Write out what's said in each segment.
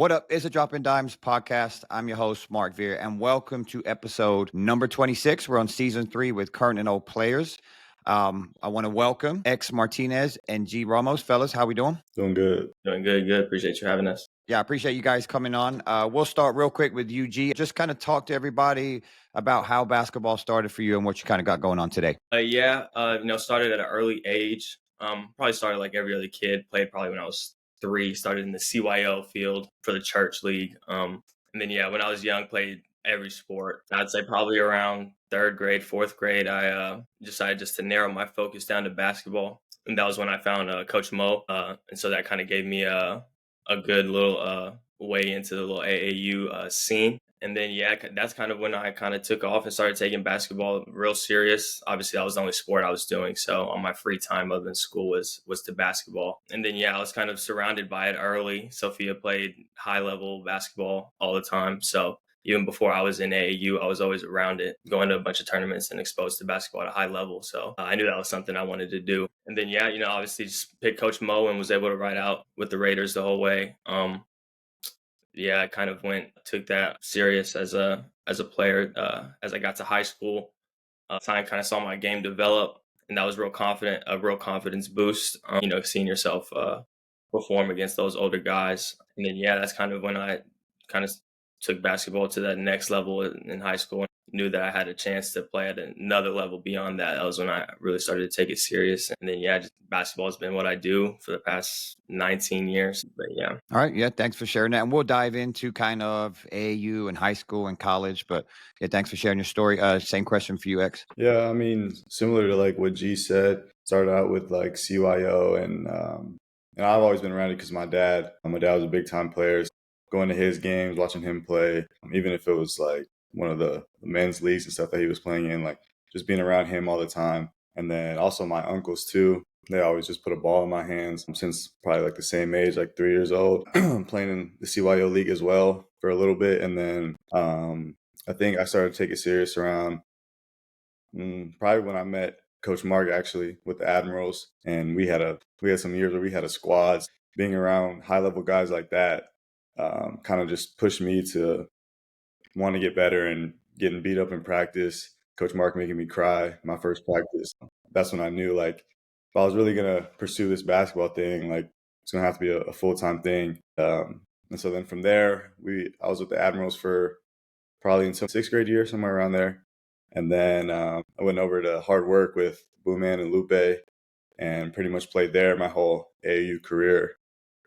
What up? It's a Drop in Dimes podcast. I'm your host, Mark Veer, and welcome to episode number 26. We're on season 3 with current and old players. I want to welcome X Martinez and G Ramos. Fellas, how we doing? Doing good. Doing good. Appreciate you having us. Yeah, I appreciate you guys coming on. We'll start real quick with you, G. Just kind of talk to everybody about how basketball started for you and what you kind of got going on today. Started at an early age. Probably started like every other kid. Played probably when I was 3. Started in the CYO field for the church league. And then when I was young, played every sport. I'd say probably around 3rd grade, 4th grade, I decided just to narrow my focus down to basketball. And that was when I found Coach Mo. And so that kind of gave me a good little way into the little AAU scene. And then, that's kind of when I kind of took off and started taking basketball real serious. Obviously, that was the only sport I was doing. So on my free time other than school was to basketball. And then, I was kind of surrounded by it early. Sophia played high level basketball all the time. So even before I was in AAU, I was always around it, going to a bunch of tournaments and exposed to basketball at a high level. So I knew that was something I wanted to do. And then, obviously just picked Coach Mo and was able to ride out with the Raiders the whole way. I kind of took that serious as a player as I got to high school. Time kind of saw my game develop, and that was a real confidence boost. Seeing yourself perform against those older guys, and then that's kind of when I kind of took basketball to that next level in high school. And knew that I had a chance to play at another level beyond that. That was when I really started to take it serious. And then, just basketball has been what I do for the past 19 years. But All right. Yeah. Thanks for sharing that. And we'll dive into kind of AAU and high school and college. But yeah, thanks for sharing your story. Same question for you, X. Yeah, I mean, similar to like what G said, started out with like CYO and I've always been around it because my dad was a big time player. Going to his games, watching him play, even if it was like one of the men's leagues and stuff that he was playing in, like just being around him all the time. And then also my uncles too. They always just put a ball in my hands since probably like the same age, like 3 years old, playing in the CYO league as well for a little bit. And then I think I started to take it serious around probably when I met Coach Mark actually with the Admirals. And we had some years where we had a squad. Being around high level guys like that kind of just pushed me to want to get better, and getting beat up in practice. Coach Mark making me cry my first practice. That's when I knew, like, if I was really going to pursue this basketball thing, like, it's going to have to be a full-time thing. And so then from there, I was with the Admirals for probably until 6th grade year, somewhere around there. And then I went over to Hard Work with Booman and Lupe and pretty much played there my whole AAU career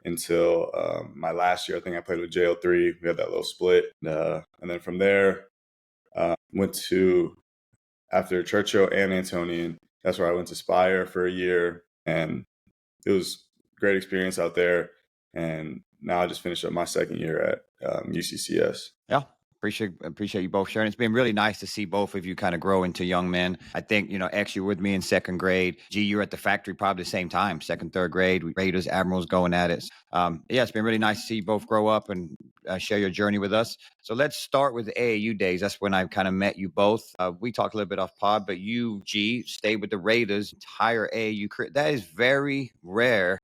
until my last year. I think I played with JL3. We had that little split. And then from there, went to, after Churchill and Antonian, that's where I went to Spire for a year. And it was a great experience out there. And now I just finished up my 2nd year at UCCS. Yeah. Appreciate you both sharing. It's been really nice to see both of you kind of grow into young men. I think, X, you were with me in 2nd grade. G, you were at the factory probably the same time, 2nd, 3rd grade. Raiders, Admirals going at it. It's been really nice to see you both grow up and share your journey with us. So let's start with the AAU days. That's when I kind of met you both. We talked a little bit off pod, but you, G, stayed with the Raiders entire AAU career. That is very rare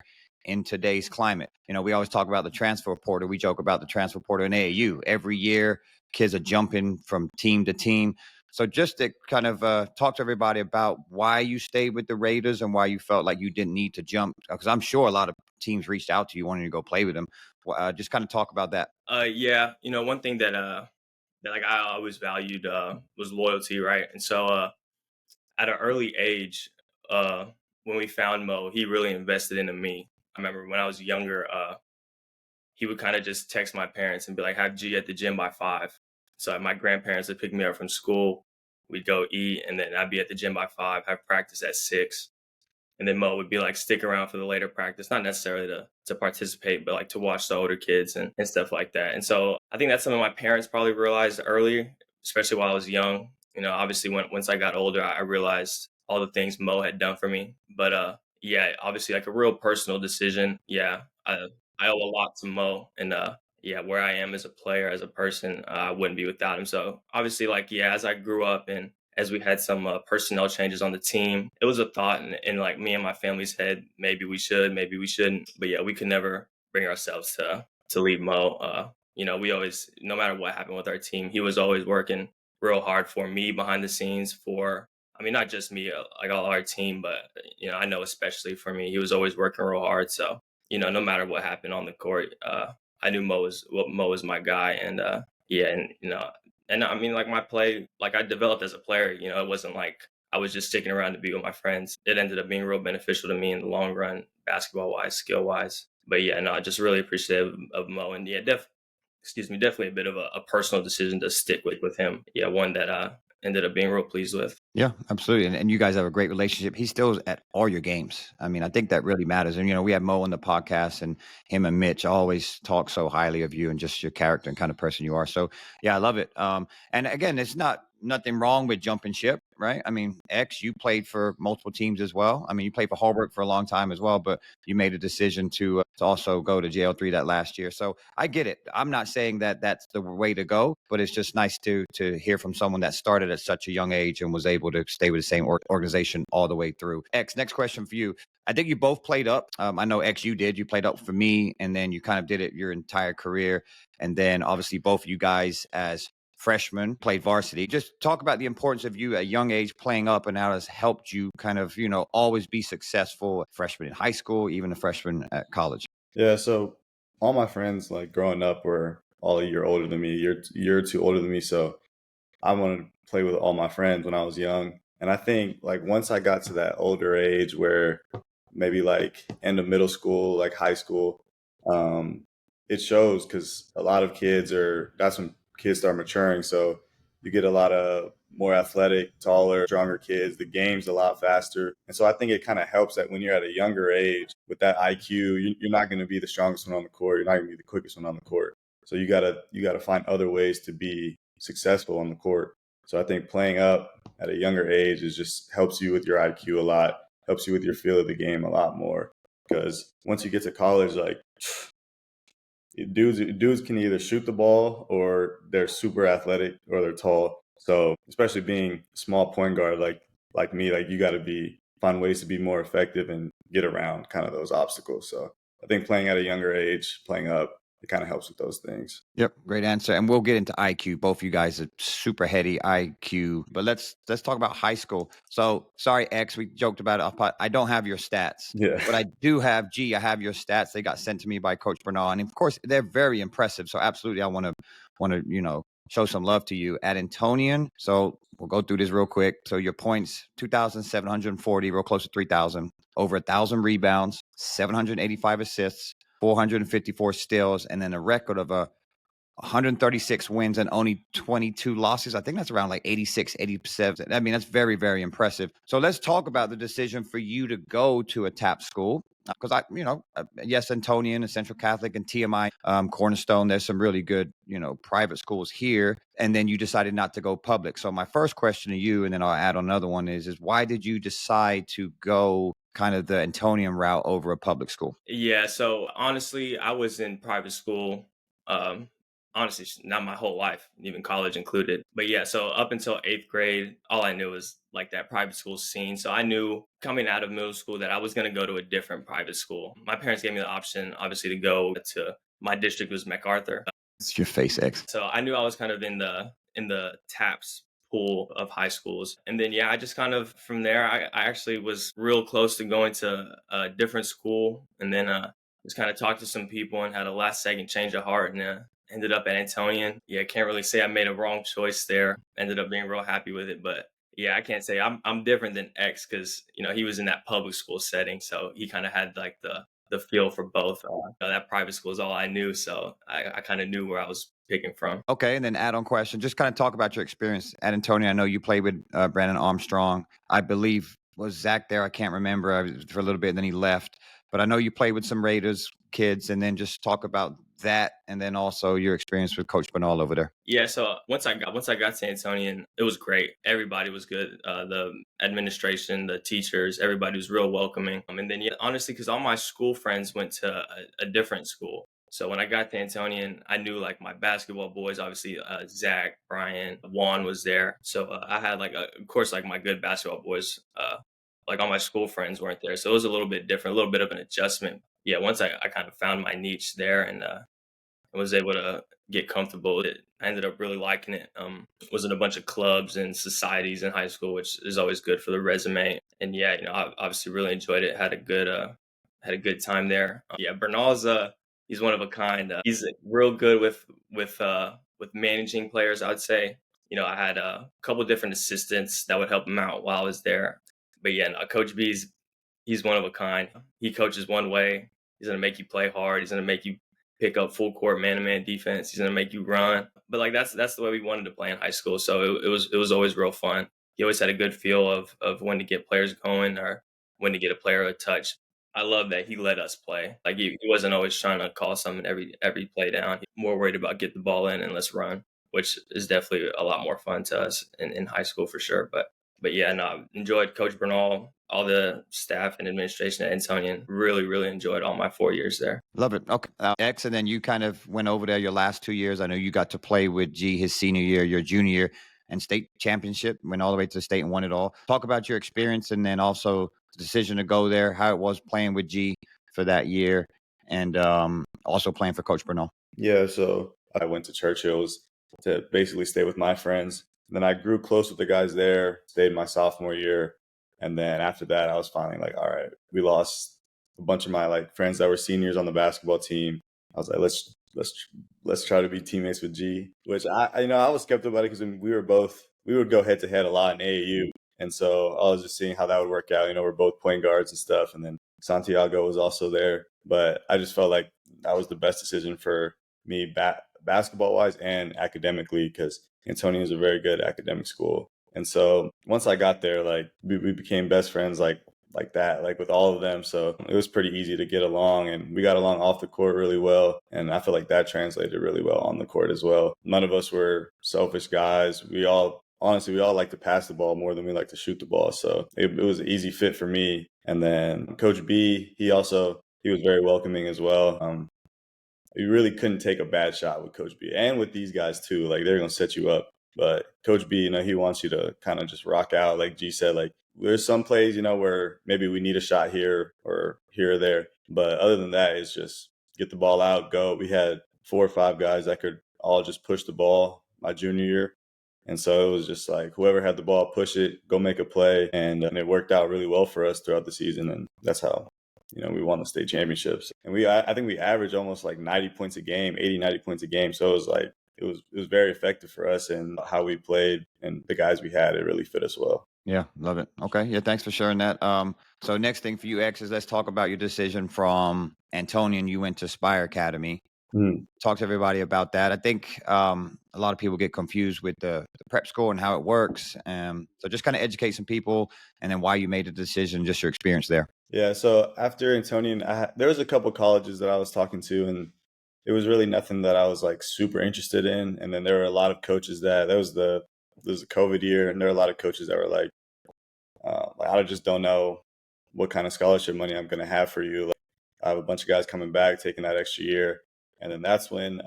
in today's climate. We always talk about the transfer portal. We joke about the transfer portal in AAU. Every year, kids are jumping from team to team. So just to kind of talk to everybody about why you stayed with the Raiders and why you felt like you didn't need to jump, because I'm sure a lot of teams reached out to you wanting to go play with them. Just kind of talk about that. One thing that like I always valued was loyalty, right? And so at an early age, when we found Mo, he really invested into me. I remember when I was younger, he would kind of just text my parents and be like, have G at the gym by 5. So my grandparents would pick me up from school. We'd go eat, and then I'd be at the gym by 5, have practice at 6. And then Mo would be like, stick around for the later practice, not necessarily to participate, but like to watch the older kids and stuff like that. And so I think that's something my parents probably realized early, especially while I was young. Obviously once I got older, I realized all the things Mo had done for me. But obviously like a real personal decision. I owe a lot to Mo, and where I am as a player, as a person, I wouldn't be without him. So obviously, as I grew up and as we had some personnel changes on the team, it was a thought in like me and my family's head, maybe we should, maybe we shouldn't. But we could never bring ourselves to leave Mo. We always, no matter what happened with our team, he was always working real hard for me behind the scenes. I mean, not just me, like all our team, but I know especially for me, he was always working real hard. So no matter what happened on the court, I knew Mo was my guy, and yeah, and I mean, like my play, like I developed as a player. It wasn't like I was just sticking around to be with my friends. It ended up being real beneficial to me in the long run, basketball wise, skill wise. But yeah, no, just really appreciative of Mo, and yeah, definitely a bit of a personal decision to stick with him. Yeah, one that ended up being real pleased with. Yeah, absolutely. And you guys have a great relationship. He still is at all your games. I mean, I think that really matters. And, we have Mo on the podcast, and him and Mitch always talk so highly of you and just your character and kind of person you are. So, yeah, I love it. And again, it's nothing wrong with jumping ship, right? I mean, you played for multiple teams as well. I mean, you played for Holbrook for a long time as well, but you made a decision to also go to JL3 that last year. So I get it. I'm not saying that that's the way to go, but it's just nice to hear from someone that started at such a young age and was able to stay with the same organization all the way through. X, next question for you. I think you both played up. I know X, you did. You played up for me, and then you kind of did it your entire career. And then obviously both of you guys as freshmen played varsity. Just talk about the importance of you at a young age playing up and how it's helped you kind of, always be successful freshman in high school, even a freshman at college. Yeah, so all my friends like growing up were all a year older than me, year or two older than me. So I wanted to play with all my friends when I was young. And I think like once I got to that older age where maybe like end of middle school, like high school, it shows because a lot of that's when kids start maturing. So you get a lot of more athletic, taller, stronger kids. The game's a lot faster. And so I think it kind of helps that when you're at a younger age with that IQ, you're not going to be the strongest one on the court. You're not going to be the quickest one on the court. So you gotta find other ways to be successful on the court. So I think playing up at a younger age is just helps you with your IQ a lot, helps you with your feel of the game a lot more. Because once you get to college, like dudes can either shoot the ball or they're super athletic or they're tall. So especially being a small point guard like me, like you got to find ways to be more effective and get around kind of those obstacles. So I think playing at a younger age, playing up, it kind of helps with those things. Yep, great answer. And we'll get into IQ. Both of you guys are super heady IQ. But let's talk about high school. So sorry, X, we joked about it. I don't have your stats. Yeah. But I do have I have your stats. They got sent to me by Coach Bernal. And of course, they're very impressive. So absolutely I want to show some love to you at Antonian. So we'll go through this real quick. So your points, 2,740, real close to 3,000, over 1,000 rebounds, 785 assists, 454 steals, and then a record of 136 wins and only 22 losses. I think that's around like 86, 87. I mean, that's very, very impressive. So let's talk about the decision for you to go to a TAP school. Because yes, Antonian and Central Catholic and TMI, Cornerstone, there's some really good, private schools here. And then you decided not to go public. So my first question to you, and then I'll add on another one is why did you decide to go kind of the Antonian route over a public school? Yeah, so honestly, I was in private school. Honestly, not my whole life, even college included. But yeah, so up until 8th grade, all I knew was like that private school scene. So I knew coming out of middle school that I was going to go to a different private school. My parents gave me the option, obviously, to go to my district was MacArthur. It's your face, X. So I knew I was kind of in the TAPS pool of high schools. And then, yeah, I just kind of from there, I actually was real close to going to a different school. And then just kind of talked to some people and had a last second change of heart and ended up at Antonian. Yeah, can't really say I made a wrong choice there. Ended up being real happy with it. But yeah, I can't say I'm different than X because, he was in that public school setting. So he kind of had like the feel for both. That private school is all I knew. So I kind of knew where I was picking from. Okay, and then add-on question. Just kind of talk about your experience at Antonian. I know you played with Brandon Armstrong. I believe, was Zach there? I can't remember for a little bit, and then he left. But I know you played with some Raiders kids, and then just talk about that, and then also your experience with Coach Bernal over there. Yeah, so once I got to Antonian, it was great. Everybody was good. The administration, the teachers, everybody was real welcoming. And then, yeah, honestly, because all my school friends went to a different school. So when I got to Antonian, I knew like my basketball boys, obviously Zach, Brian, Juan was there. So I had like, of course, like my good basketball boys, like all my school friends weren't there. So it was a little bit different, a little bit of an adjustment. Yeah, once I kind of found my niche there and and was able to get comfortable with it. I ended up really liking it. Was in a bunch of clubs and societies in high school, which is always good for the resume. And yeah, I obviously really enjoyed it. Had a good time there. Yeah, Bernal's he's one of a kind. He's real good with managing players, I'd say. I had a couple different assistants that would help him out while I was there. But yeah, no, Coach B's he's one of a kind. He coaches one way. He's gonna make you play hard. He's gonna make you pick up full court man-to-man defense. He's gonna make you run. But like that's the way we wanted to play in high school. So it was always real fun. He always had a good feel of when to get players going or when to get a player a touch. I love that he let us play. Like he wasn't always trying to call something every play down. He's more worried about get the ball in and let's run, which is definitely a lot more fun to us in high school for sure. But yeah, no, I enjoyed Coach Bernal, all the staff and administration at Antonian. Really, really enjoyed all my 4 years there. Love it. Okay. X, and then you kind of went over there your last 2 years. I know you got to play with G his senior year, your junior year, and state championship, went all the way to the state and won it all. Talk about your experience and then also the decision to go there, how it was playing with G for that year, and also playing for Coach Bernal. Yeah, so I went to Churchill's to basically stay with my friends. Then I grew close with the guys there, stayed my sophomore year. And then after that, I was finally like, all right, we lost a bunch of my like friends that were seniors on the basketball team. I was like, let's try to be teammates with G, which I was skeptical about it because we would go head to head a lot in AAU. And so I was just seeing how that would work out. We're both point guards and stuff. And then Santiago was also there. But I just felt like that was the best decision for me basketball wise and academically because Antonio is a very good academic school. And so once I got there, like we became best friends like that, like with all of them. So it was pretty easy to get along and we got along off the court really well. And I feel like that translated really well on the court as well. None of us were selfish guys. Honestly, we all like to pass the ball more than we like to shoot the ball. So it was an easy fit for me. And then Coach B, he was very welcoming as well. You really couldn't take a bad shot with Coach B and with these guys too. Like they're going to set you up. But Coach B, he wants you to kind of just rock out. Like G said, like there's some plays, where maybe we need a shot here or there. But other than that, it's just get the ball out, go. We had 4 or 5 guys that could all just push the ball my junior year. And so it was just like whoever had the ball, push it, go make a play. And it worked out really well for us throughout the season. And that's how, we won the state championships. And I think we averaged almost like 90 points a game, 80, 90 points a game. So it was like, it was very effective for us and how we played and the guys we had, it really fit us well. Yeah, love it. Okay. Yeah, thanks for sharing that. So next thing for you, X, is let's talk about your decision from Antonian. You went to Spire Academy. Talk to everybody about that. I think a lot of people get confused with the prep school and how it works. So just kind of educate some people and then why you made the decision, just your experience there. Yeah, so after Antonian, there was a couple colleges that I was talking to, and it was really nothing that I was like super interested in. And then there were a lot of coaches that was a COVID year, and there were a lot of coaches that were like I just don't know what kind of scholarship money I'm going to have for you. Like, I have a bunch of guys coming back, taking that extra year. And then that's when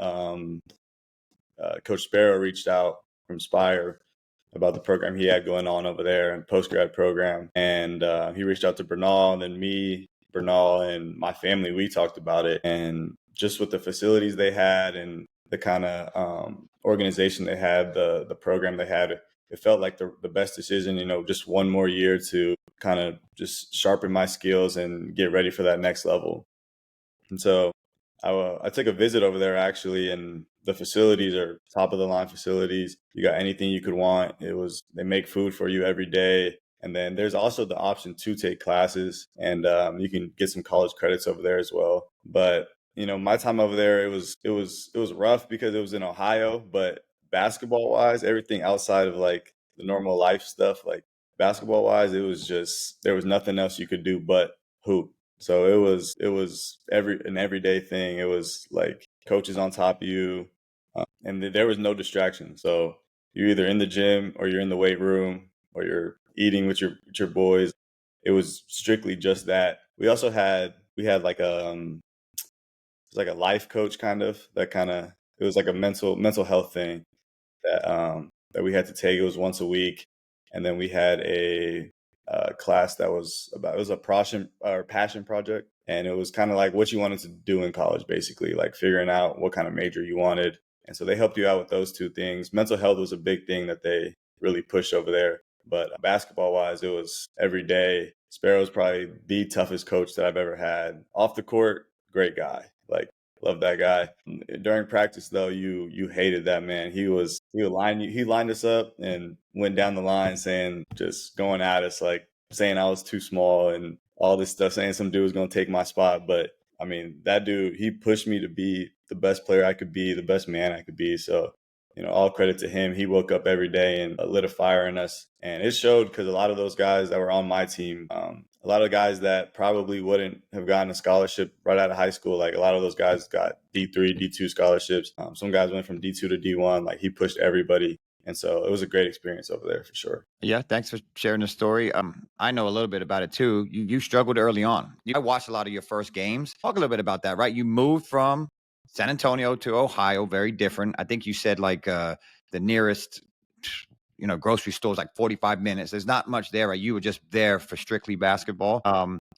Coach Sparrow reached out from Spire about the program he had going on over there and post-grad program. And he reached out to Bernal, and then me, Bernal, and my family, we talked about it. And just with the facilities they had and the kind of organization they had, the program they had, it felt like the best decision, just one more year to kind of just sharpen my skills and get ready for that next level. And so I took a visit over there actually, and the facilities are top of the line facilities. You got anything you could want. They make food for you every day. And then there's also the option to take classes, and you can get some college credits over there as well. But my time over there, it was rough because it was in Ohio, but basketball wise, everything outside of like the normal life stuff, like basketball wise, it was just, there was nothing else you could do but hoop. So it was an everyday thing. It was like coaches on top of you, and there was no distraction. So you're either in the gym or you're in the weight room or you're eating with your boys. It was strictly just that. We also had like it was like a life coach it was like a mental health thing that we had to take. It was once a week, and then we had a class that was it was a passion project And it was kind of like what you wanted to do in college, basically, like figuring out what kind of major you wanted. And so they helped you out with those two things. Mental health was a big thing that they really pushed over there. But basketball wise, it was every day. Sparrow's probably the toughest coach that I've ever had. Off the court, great guy. Like, love that guy. During practice though, you hated that man. He lined us up and went down the line saying, just going at us, like saying I was too small and all this stuff, saying some dude was gonna take my spot. But I mean, that dude, he pushed me to be the best player I could be, the best man I could be. So, all credit to him. He woke up every day and lit a fire in us. And it showed because a lot of those guys that were on my team, a lot of guys that probably wouldn't have gotten a scholarship right out of high school, like a lot of those guys got D3, D2 scholarships. Some guys went from D2 to D1. Like he pushed everybody. And so it was a great experience over there for sure. Yeah, thanks for sharing the story. I know a little bit about it too. You struggled early on. I watched a lot of your first games. Talk a little bit about that, right? You moved from San Antonio to Ohio, very different. I think you said like the nearest, grocery store is like 45 minutes. There's not much there, right? You were just there for strictly basketball.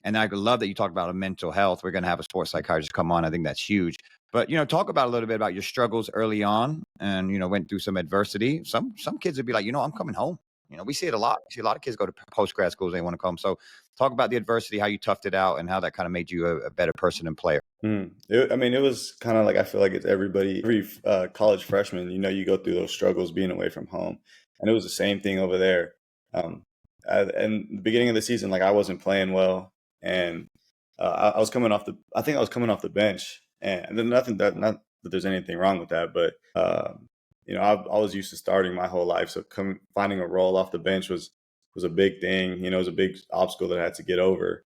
And I love that you talked about mental health. We're going to have a sports psychiatrist come on. I think that's huge. But, talk about a little bit about your struggles early on and, went through some adversity. Some kids would be like, I'm coming home. We see it a lot. We see a lot of kids go to post-grad schools. They want to come. So talk about the adversity, how you toughed it out and how that kind of made you a better person and player. It was kind of like, I feel like it's every college freshman, you go through those struggles being away from home. And it was the same thing over there. And the beginning of the season, like I wasn't playing well. And I was coming off the bench. And then not that there's anything wrong with that, but I was used to starting my whole life, so finding a role off the bench was a big thing. It was a big obstacle that I had to get over,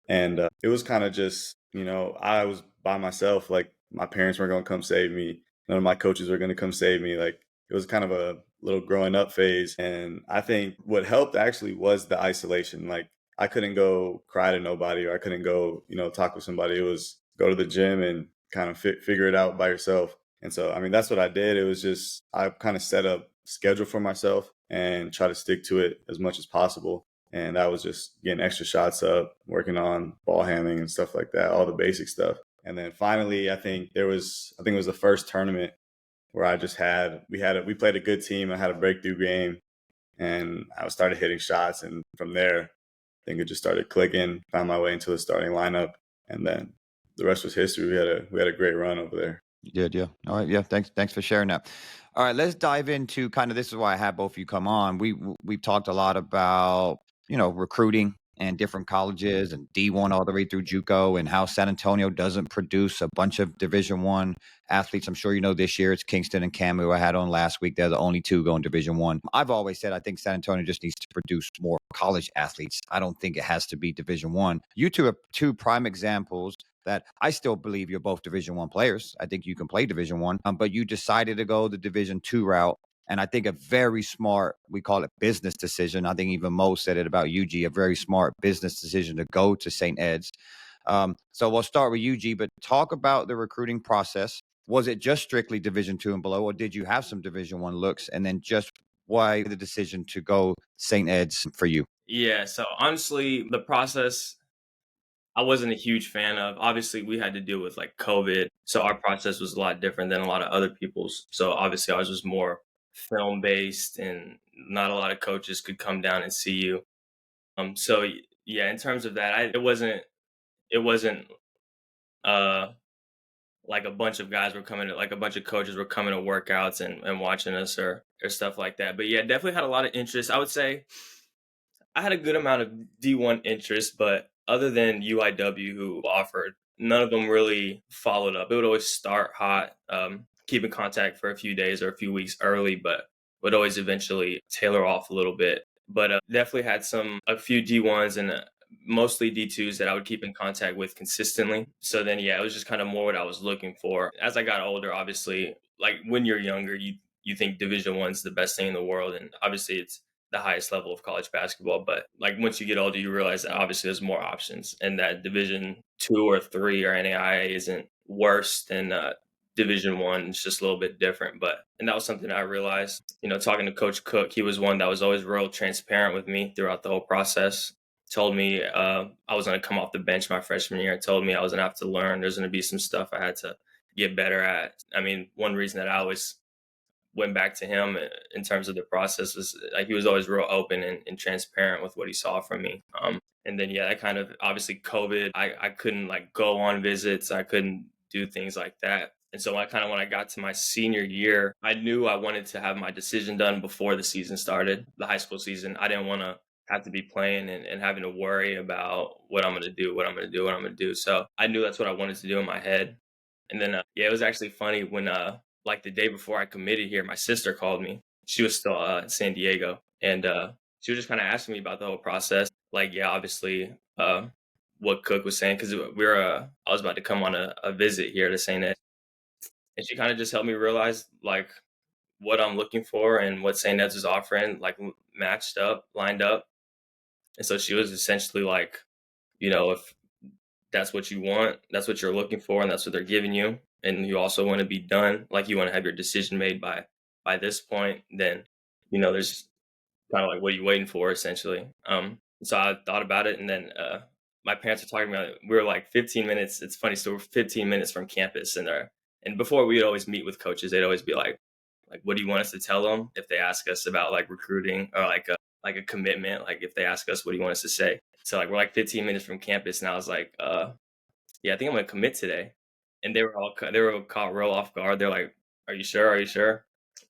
and it was kind of just I was by myself. Like my parents weren't going to come save me. None of my coaches were going to come save me. Like it was kind of a little growing up phase, and I think what helped actually was the isolation. Like I couldn't go cry to nobody, or I couldn't go talk with somebody. It was go to the gym and kind of figure it out by yourself. And so, I mean, that's what I did. It was just, I kind of set up schedule for myself and try to stick to it as much as possible. And that was just getting extra shots up, working on ball handling and stuff like that, all the basic stuff. And then finally, I think it was the first tournament where we played a good team. I had a breakthrough game and I started hitting shots. And from there, I think it just started clicking, found my way into the starting lineup. And then the rest was history. We had a great run over there. You did, yeah. All right, yeah. Thanks for sharing that. All right, let's dive into kind of, this is why I had both of you come on. We've talked a lot about recruiting and different colleges and D1 all the way through JUCO and how San Antonio doesn't produce a bunch of Division I athletes. I'm sure this year it's Kingston and Cam, who I had on last week. They're the only two going Division I. I've always said I think San Antonio just needs to produce more college athletes. I don't think it has to be Division I. You two are two prime examples that I still believe you're both Division I players. I think you can play Division I, but you decided to go the Division II route. And I think a very smart, we call it business decision. I think even Mo said it about UG, a very smart business decision to go to St. Ed's. So we'll start with UG, but talk about the recruiting process. Was it just strictly Division II and below, or did you have some Division I looks? And then just why the decision to go St. Ed's for you? Yeah, so honestly, the process I wasn't a huge fan of. Obviously, we had to deal with like COVID, so our process was a lot different than a lot of other people's. So obviously, ours was more film based, and not a lot of coaches could come down and see you. So yeah, in terms of that, it wasn't like a bunch of guys were coming to, like a bunch of coaches were coming to workouts and watching us or stuff like that. But yeah, definitely had a lot of interest. I would say I had a good amount of D1 interest, but other than UIW, who offered, none of them really followed up. It would always start hot, keep in contact for a few days or a few weeks early, but would always eventually tailor off a little bit. But definitely had a few D1s and mostly D2s that I would keep in contact with consistently. So then, yeah, it was just kind of more what I was looking for. As I got older, obviously, like when you're younger, you think Division I's the best thing in the world, and obviously it's the highest level of college basketball. But like once you get older, you realize that obviously there's more options, and that Division II or III or NAIA isn't worse than Division I. It's just a little bit different. And that was something I realized, talking to Coach Cook. He was one that was always real transparent with me throughout the whole process, told me I was going to come off the bench my freshman year. Told me I was going to have to learn. There's going to be some stuff I had to get better at. I mean, one reason that I always went back to him in terms of the process was like he was always real open and transparent with what he saw from me. And then that kind of obviously COVID, I couldn't like go on visits. I couldn't do things like that. And so when I got to my senior year, I knew I wanted to have my decision done before the season started, the high school season. I didn't want to have to be playing and having to worry about what I'm going to do. So I knew that's what I wanted to do in my head. And then, it was actually funny when, like the day before I committed here, my sister called me. She was still in San Diego, and she was just kind of asking me about the whole process. Like, obviously, what Cook was saying, because I was about to come on a visit here to St. Ed, and she kind of just helped me realize like what I'm looking for and what St. Ed's is offering, like lined up. And so she was essentially like, if that's what you want, that's what you're looking for, and that's what they're giving you, and you also want to be done, like you want to have your decision made by this point, then there's kind of like, what are you waiting for, essentially. So I thought about it, and then my parents were talking about it. We were like 15 minutes. It's funny, so we're 15 minutes from campus, and before we'd always meet with coaches, they'd always be like, what do you want us to tell them if they ask us about like recruiting or like a commitment, like if they ask us, what do you want us to say? So like we're like 15 minutes from campus, and I was like, yeah, I think I'm gonna commit today. And they were caught real off guard. They're like, "Are you sure? Are you sure?"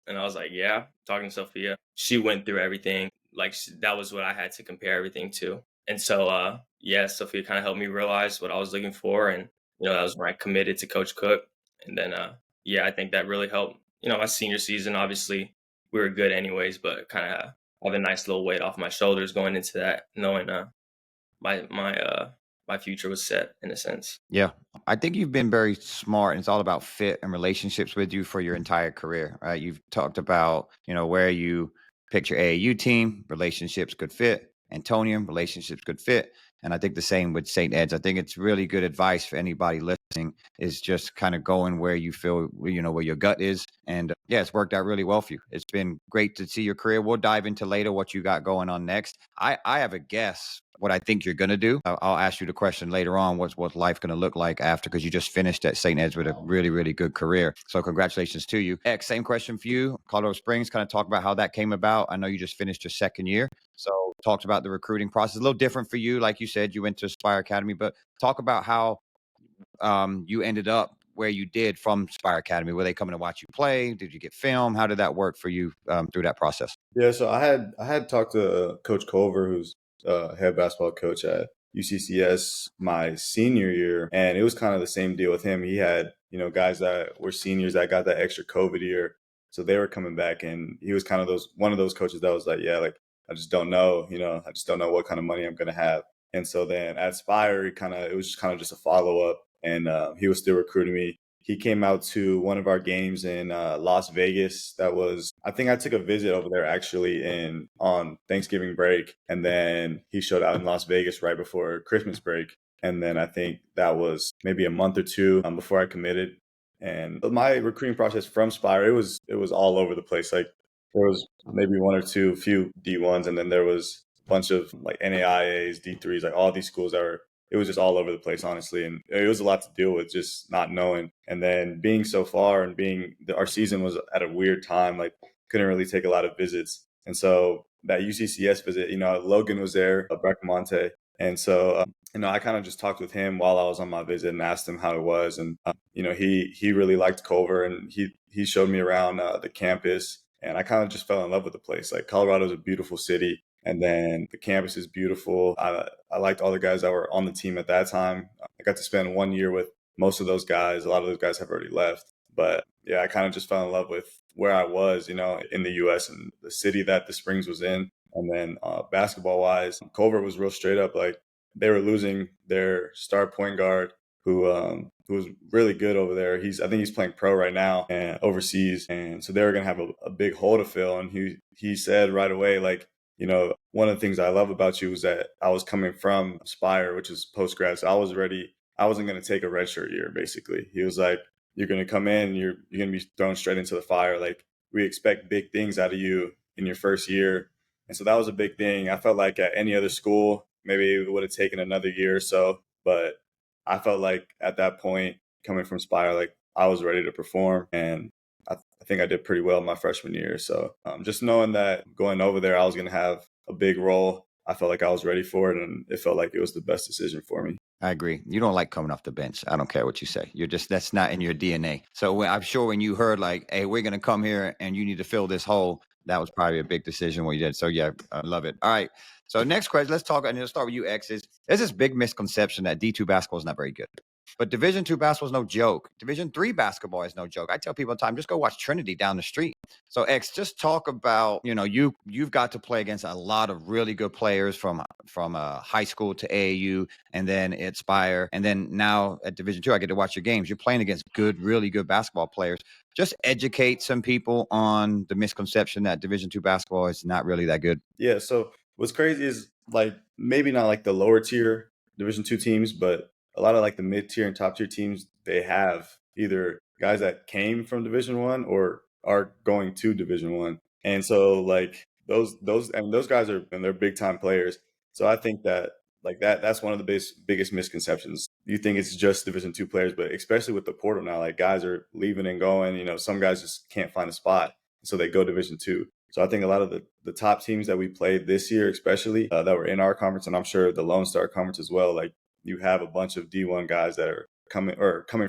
And I was like, "Yeah." Talking to Sophia, she went through everything. Like that was what I had to compare everything to. And so, Sophia kind of helped me realize what I was looking for, and that was when I committed to Coach Cook. And then, I think that really helped. My senior season, obviously, we were good anyways, but kind of have a nice little weight off my shoulders going into that, knowing my future was set in a sense. Yeah. I think you've been very smart, and it's all about fit and relationships with you for your entire career, right? You've talked about, where you picked your AAU team, relationships, good fit. Antonium, relationships, good fit. And I think the same with St. Ed's. I think it's really good advice for anybody listening, is just kind of going where you feel, where your gut is. And it's worked out really well for you. It's been great to see your career. We'll dive into later what you got going on next. I have a guess what I think you're going to do. I'll ask you the question later on, what's life going to look like after, because you just finished at St. Ed's with a really, really good career. So congratulations to you. X, same question for you. Colorado Springs, kind of talk about how that came about. I know you just finished your second year. So talked about the recruiting process, a little different for you. Like you said, you went to Spire Academy, but talk about how you ended up where you did from Spire Academy. Were they coming to watch you play? Did you get film? How did that work for you through that process? Yeah, so I had talked to Coach Culver, who's head basketball coach at UCCS my senior year, and it was kind of the same deal with him. He had guys that were seniors that got that extra COVID year, so they were coming back, and he was kind of one of those coaches that was like, yeah, like I just don't know, I just don't know what kind of money I'm gonna have. And so then at Spire, it was just a follow up, and he was still recruiting me. He came out to one of our games in Las Vegas. I think I took a visit over there actually on Thanksgiving break. And then he showed out in Las Vegas right before Christmas break. And then I think that was maybe a month or two before I committed. And my recruiting process from Spire, it was all over the place. Like there was maybe one or two, few D1s, and then there was a bunch of like NAIAs, D3s, like all these schools it was just all over the place, honestly. And it was a lot to deal with, just not knowing. And then being so far and our season was at a weird time, like couldn't really take a lot of visits. And so that UCCS visit, Logan was there, Bracamonte. And so, I kind of just talked with him while I was on my visit and asked him how it was. And, he really liked Culver, and he showed me around the campus. And I kind of just fell in love with the place. Like Colorado is a beautiful city. And then the campus is beautiful. I liked all the guys that were on the team at that time. I got to spend 1 year with most of those guys. A lot of those guys have already left. But yeah, I kind of just fell in love with where I was, in the U.S. and the city that the Springs was in. And then basketball wise, Culver was real straight up. Like they were losing their star point guard who was really good over there. I think he's playing pro right now and overseas. And so they were going to have a big hole to fill. And he said right away, like, one of the things I love about you was that I was coming from Spire, which is post-grad. So I was ready. I wasn't going to take a redshirt year, basically. He was like, you're going to come in and you're going to be thrown straight into the fire. Like we expect big things out of you in your first year. And so that was a big thing. I felt like at any other school, maybe it would have taken another year or so. But I felt like at that point, coming from Spire, like I was ready to perform, and I think I did pretty well my freshman year. So just knowing that going over there, I was going to have a big role, I felt like I was ready for it, and it felt like it was the best decision for me. I agree. You don't like coming off the bench. I don't care what you say. You're just, that's not in your DNA. So I'm sure when you heard like, hey, we're going to come here and you need to fill this hole, that was probably a big decision what you did. So yeah, I love it. All right. So next question, let's talk, and it'll start with you, X's. There's this big misconception that D2 basketball is not very good. But Division II basketball is no joke. Division III basketball is no joke. I tell people all the time, just go watch Trinity down the street. So X, just talk about, you've got to play against a lot of really good players from high school to AAU, and then at Spire, and then now at Division II, I get to watch your games. You're playing against really good basketball players. Just educate some people on the misconception that Division II basketball is not really that good. Yeah. So what's crazy is like maybe not like the lower tier Division II teams, but a lot of like the mid tier and top tier teams, they have either guys that came from Division One or are going to Division One, and so like those guys are, and they're big time players. So I think that like that's one of the biggest misconceptions. You think it's just Division II players, but especially with the portal now, like guys are leaving and going. Some guys just can't find a spot, so they go Division II. So I think a lot of the top teams that we played this year, especially that were in our conference, and I'm sure the Lone Star Conference as well, like you have a bunch of D1 guys that are coming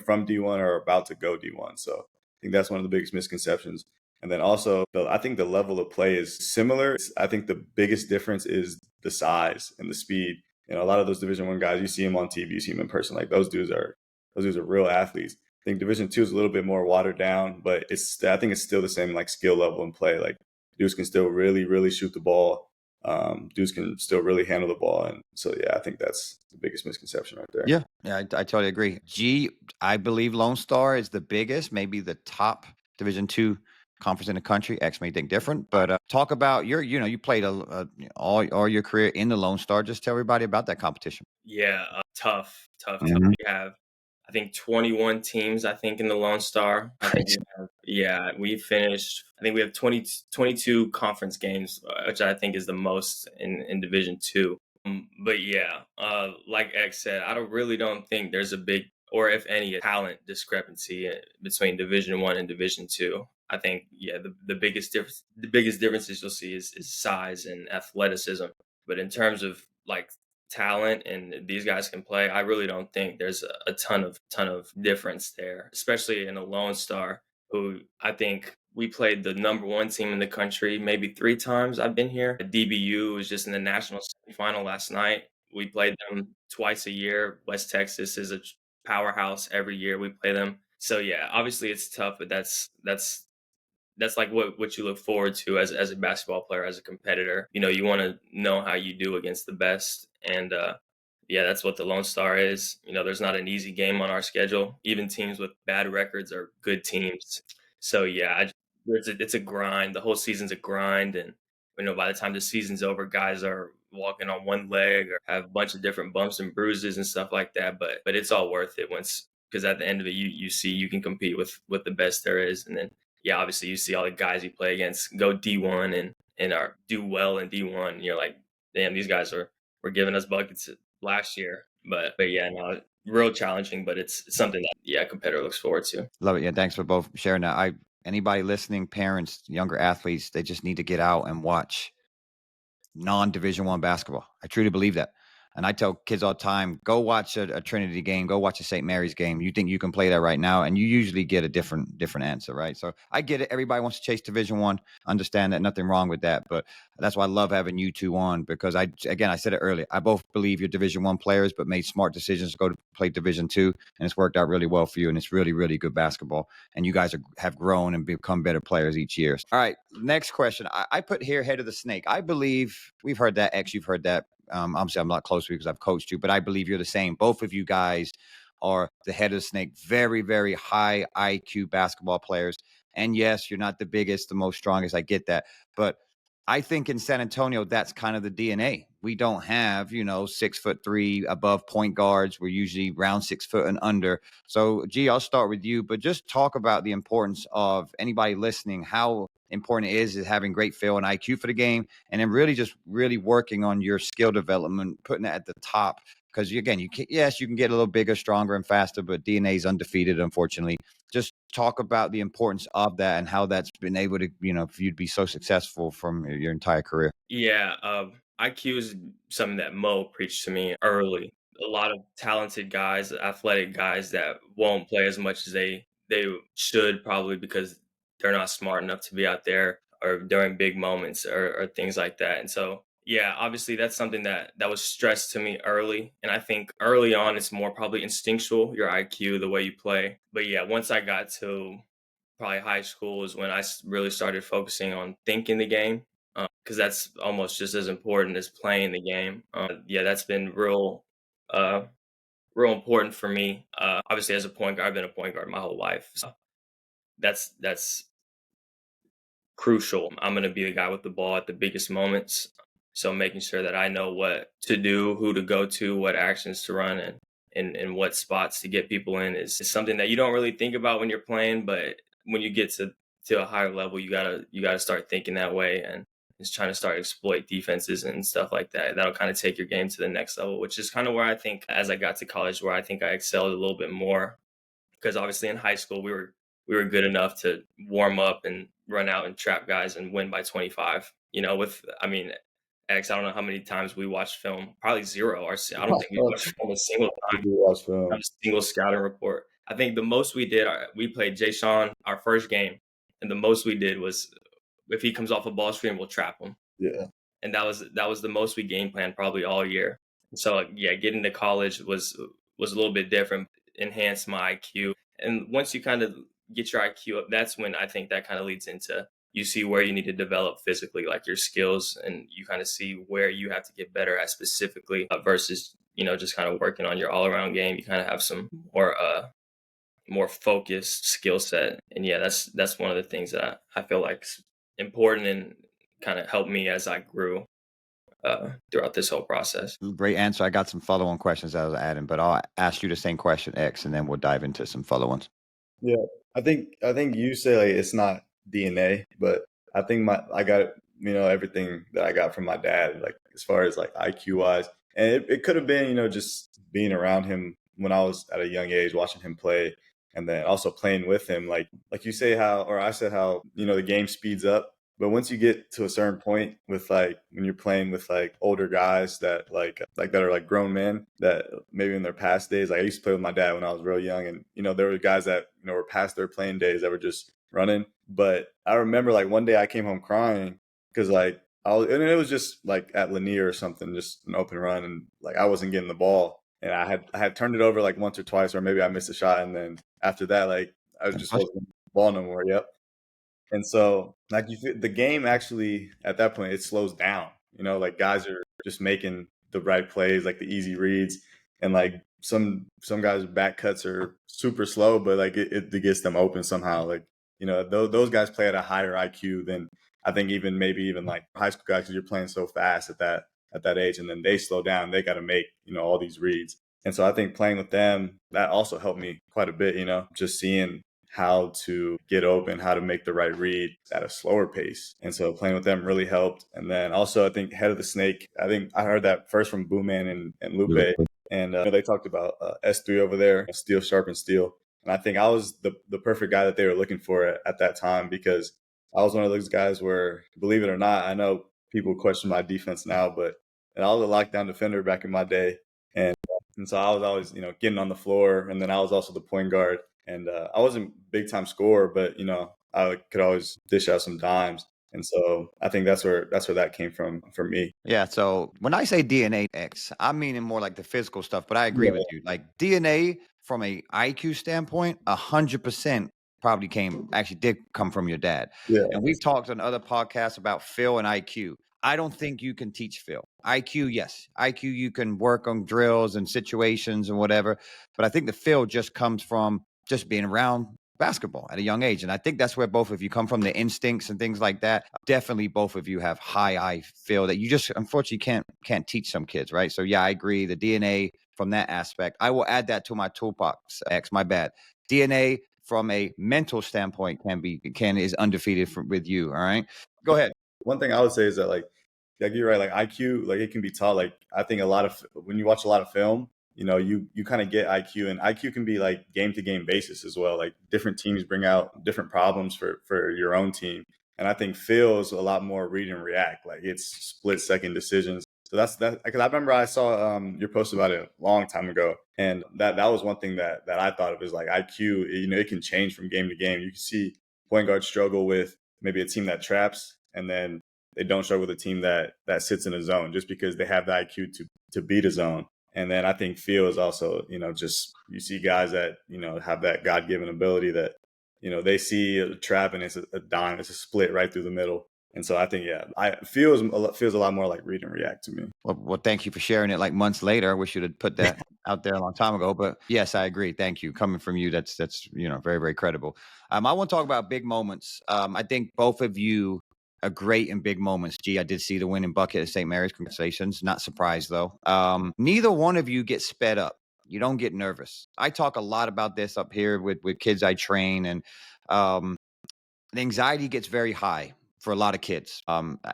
from D1 or about to go D1. So I think that's one of the biggest misconceptions. And then also, I think the level of play is similar. I think the biggest difference is the size and the speed. A lot of those Division One guys, you see them on TV, you see them in person. Like those dudes are real athletes. I think Division II is a little bit more watered down, but I think it's still the same like skill level and play. Like dudes can still really, really shoot the ball. Dudes can still really handle the ball. And so, yeah, I think that's the biggest misconception right there. Yeah, I totally agree. I believe Lone Star is the biggest, maybe the top Division II conference in the country. X may think different, but talk about you played all your career in the Lone Star. Just tell everybody about that competition. Yeah, tough. Mhm. We have, I think, 21 teams, I think, in the Lone Star. We finished, I think we have 22 conference games, which I think is the most in Division II. But yeah, like X said, really don't think there's a big, or if any, talent discrepancy between Division I and Division II. I think, yeah, the biggest differences you'll see is size and athleticism. But in terms of like talent and these guys can play, I really don't think there's a ton of difference there, especially in a Lone Star, who I think we played the number one team in the country maybe 3 times I've been here. DBU was just in the national semifinal last night. We played them twice a year. West Texas is a powerhouse every year we play them. So yeah, obviously it's tough, but that's like what you look forward to as a basketball player, as a competitor. You want to know how you do against the best. And yeah, that's what the Lone Star is. There's not an easy game on our schedule. Even teams with bad records are good teams. So yeah, it's a grind. The whole season's a grind. And by the time the season's over, guys are walking on one leg or have a bunch of different bumps and bruises and stuff like that. But it's all worth it because at the end of it, you see you can compete with the best there is. And then yeah, obviously you see all the guys you play against go D1 and are do well in D1. And you're like, damn, these guys were giving us buckets last year. But yeah, no, real challenging, but it's something that a competitor looks forward to. Love it. Yeah, thanks for both sharing that. Anybody listening, parents, younger athletes, they just need to get out and watch non-Division I basketball. I truly believe that. And I tell kids all the time, go watch a Trinity game, go watch a St. Mary's game. You think you can play that right now, and you usually get a different answer, right? So I get it. Everybody wants to chase Division I. Understand that, nothing wrong with that. But that's why I love having you two on, because I said it earlier. I both believe you're Division I players, but made smart decisions to go to play Division II, and it's worked out really well for you. And it's really, really good basketball. And you guys have grown and become better players each year. All right, next question. I put here head of the snake. I believe we've heard that. X, you've heard that. Obviously, I'm not close to you because I've coached you, but I believe you're the same. Both of you guys are the head of the snake, very, very high IQ basketball players. And yes, you're not the biggest, the most strongest. I get that. But I think in San Antonio, that's kind of the DNA. we don't have, 6'3" above point guards. We're usually around 6 foot and under. So, G, I'll start with you, but just talk about the importance of anybody listening, how important it is having great feel and IQ for the game, and then really working on your skill development, putting it at the top. Because again, yes, you can get a little bigger, stronger, and faster, but DNA is undefeated, unfortunately. Just talk about the importance of that and how that's been able to, for you to be so successful from your entire career. Yeah, IQ is something that Mo preached to me early. A lot of talented guys, athletic guys that won't play as much as they should, probably because they're not smart enough to be out there or during big moments or things like that. And so, yeah, obviously that's something that was stressed to me early. And I think early on it's more probably instinctual, your IQ, the way you play. But yeah, once I got to probably high school is when I really started focusing on thinking the game, because that's almost just as important as playing the game. Yeah, that's been uh, real important for me. Obviously, as a point guard, I've been a point guard my whole life. So that's crucial. I'm going to be the guy with the ball at the biggest moments. So making sure that I know what to do, who to go to, what actions to run, and what spots to get people in is something that you don't really think about when you're playing, but when you get to a higher level, you gotta start thinking that way and just trying to start exploit defenses and stuff like that. That'll kind of take your game to the next level, which is kind of where I think as I got to college, where I think I excelled a little bit more because obviously in high school we were good enough to warm up and run out and trap guys and win by 25. With I mean, X, I don't know how many times we watched film. Probably zero. I don't think we watched film a single We time. do watch film. Not a single scouting report. I think the most we did, we played Jay Sean our first game, and the most we did was if he comes off a ball screen, we'll trap him, Yeah. and that was the most we game planned probably all year. So yeah, getting to college was a little bit different, enhanced my IQ, and once you kind of get your IQ up, that's when I think that kind of leads into you see where you need to develop physically, like your skills, and you kind of see where you have to get better at specifically versus just kind of working on your all around game. You kind of have some more focused skill set, and yeah, that's one of the things that I feel like is important and kind of helped me as I grew throughout this whole process. Great answer. I got some follow-on questions I was adding, but I'll ask you the same question, X, and then we'll dive into some follow-ons. Yeah. I think you say like it's not DNA, but I think I got everything that I got from my dad, like as far as like IQ wise. And it could have been, just being around him when I was at a young age, watching him play, and then also playing with him. Like you say how, or I said how, the game speeds up. But once you get to a certain point with like when you're playing with like older guys that that are like grown men that maybe in their past days, like I used to play with my dad when I was real young, and there were guys that were past their playing days that were just running. But I remember like one day I came home crying because like and it was just like at Lanier or something, just an open run, and like I wasn't getting the ball, and I had turned it over like once or twice, or maybe I missed a shot, and then after that, like I just wasn't getting the ball no more. Yep. And so, like, the game actually at that point it slows down. Like guys are just making the right plays, like the easy reads, and like some guys' back cuts are super slow, but like it gets them open somehow. Like those guys play at a higher IQ than I think maybe even like high school guys because you're playing so fast at that age, and then they slow down. They got to make all these reads, and so I think playing with them that also helped me quite a bit. Just seeing how to get open, how to make the right read at a slower pace. And so playing with them really helped. And then also I think Head of the Snake, I think I heard that first from Booman and Lupe. And they talked about S3 over there, Steel Sharp and Steel. And I think I was the perfect guy that they were looking for at that time because I was one of those guys where, believe it or not, I know people question my defense now, but I was a lockdown defender back in my day. And so I was always, getting on the floor. And then I was also the point guard. And I wasn't big time scorer, but I could always dish out some dimes. And so I think that's where that came from for me. Yeah. So when I say DNA, X, I'm meaning more like the physical stuff, but I agree with you. Like DNA from a IQ standpoint, 100% probably did come from your dad. Yeah. And we've talked on other podcasts about Phil and IQ. I don't think you can teach Phil. IQ, yes. IQ, you can work on drills and situations and whatever. But I think the Phil just comes from just being around basketball at a young age. And I think that's where both of you come from, the instincts and things like that. Definitely both of you have high, I feel that you just unfortunately can't teach some kids, right? So yeah, I agree. The DNA from that aspect. I will add that to my toolbox, X, my bad. DNA from a mental standpoint is undefeated with you. All right. Go ahead. One thing I would say is that like you're right, like IQ, like it can be taught. Like I think a lot of when you watch a lot of film, you kind of get IQ, and IQ can be like game to game basis as well. Like different teams bring out different problems for your own team, and I think Phil is a lot more read and react. Like it's split second decisions. So that's that. Because I remember I saw your post about it a long time ago, and that was one thing that I thought of is like IQ. It can change from game to game. You can see point guards struggle with maybe a team that traps, and then they don't struggle with a team that sits in a zone just because they have the IQ to beat a zone. And then I think Phil is also, just you see guys that, have that God-given ability that, they see a trap and it's a dime, it's a split right through the middle. And so I think, yeah, feels a lot more like read and react to me. Well, thank you for sharing it like months later. I wish you'd have put that out there a long time ago. But yes, I agree. Thank you. Coming from you, that's very, very credible. I want to talk about big moments. I think both of you are great in big moments. Gee, I did see the winning bucket at St. Mary's. Congratulations. Not surprised, though. Neither one of you get sped up. You don't get nervous. I talk a lot about this up here with kids I train, and the anxiety gets very high for a lot of kids.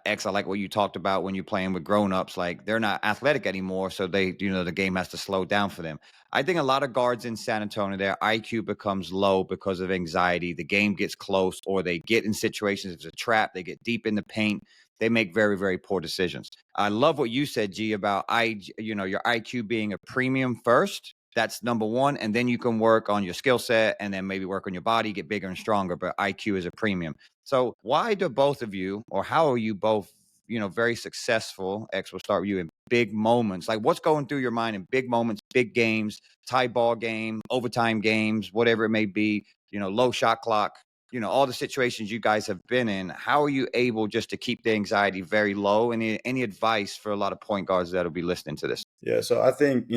X, I like what you talked about when you're playing with grown-ups, like they're not athletic anymore, so they, the game has to slow down for them. I think a lot of guards in San Antonio, their IQ becomes low because of anxiety. The game gets close, or they get in situations, if it's a trap, they get deep in the paint. They make very, very poor decisions. I love what you said, G, about your IQ being a premium first. That's number one. And then you can work on your skill set and then maybe work on your body, get bigger and stronger. But IQ is a premium. So why do both of you, or how are you both, very successful? X, will start with you in big moments. Like what's going through your mind in big moments, big games, tie ball game, overtime games, whatever it may be, low shot clock, all the situations you guys have been in. How are you able just to keep the anxiety very low? Any advice for a lot of point guards that'll be listening to this? Yeah, so I think,